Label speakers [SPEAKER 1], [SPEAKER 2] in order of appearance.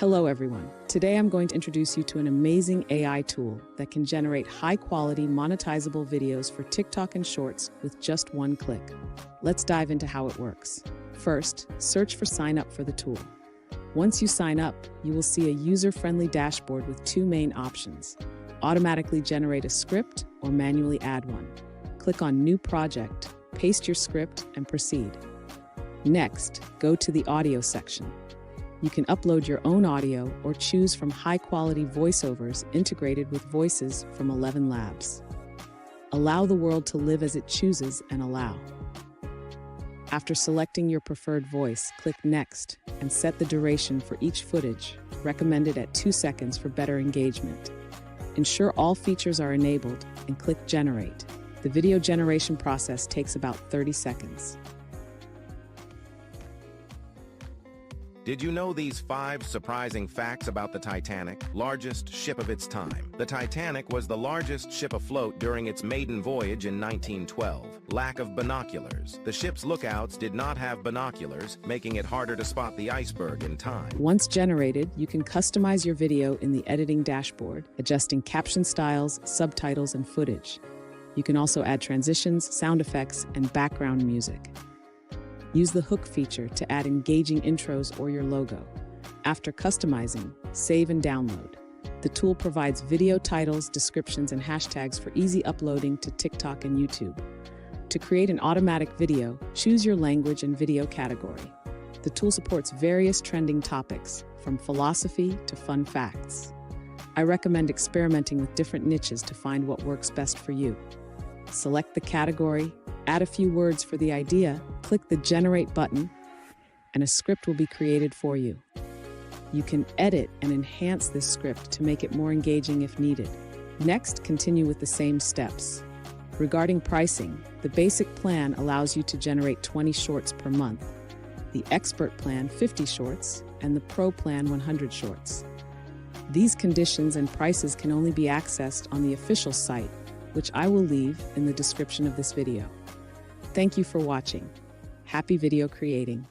[SPEAKER 1] Hello everyone. Today I'm going to introduce you to an amazing AI tool that can generate high-quality monetizable videos for TikTok and Shorts with just one click. Let's dive into how it works. First, search for sign up for the tool. Once you sign up, you will see a user-friendly dashboard with two main options: automatically generate a script or manually add one. Click on New Project, paste your script, and proceed. Next, go to the audio section. You can upload your own audio or choose from high-quality voiceovers integrated with voices from 11 Labs. Allow the world to live as it chooses and allow. After selecting your preferred voice, click Next and set the duration for each footage, recommended at 2 seconds for better engagement. Ensure all features are enabled and click Generate. The video generation process takes about 30 seconds.
[SPEAKER 2] Did you know these 5 surprising facts about the Titanic, largest ship of its time? The Titanic was the largest ship afloat during its maiden voyage in 1912. Lack of binoculars. The ship's lookouts did not have binoculars, making it harder to spot the iceberg in time.
[SPEAKER 1] Once generated, you can customize your video in the editing dashboard, adjusting caption styles, subtitles, and footage. You can also add transitions, sound effects, and background music. Use the hook feature to add engaging intros or your logo. After customizing, save and download. The tool provides video titles, descriptions, and hashtags for easy uploading to TikTok and YouTube. To create an automatic video, choose your language and video category. The tool supports various trending topics, from philosophy to fun facts. I recommend experimenting with different niches to find what works best for you. Select the category, add a few words for the idea, click the Generate button, and a script will be created for you. You can edit and enhance this script to make it more engaging if needed. Next, continue with the same steps. Regarding pricing, the basic plan allows you to generate 20 shorts per month, the expert plan 50 shorts, and the pro plan 100 shorts. These conditions and prices can only be accessed on the official site, which I will leave in the description of this video. Thank you for watching. Happy video creating.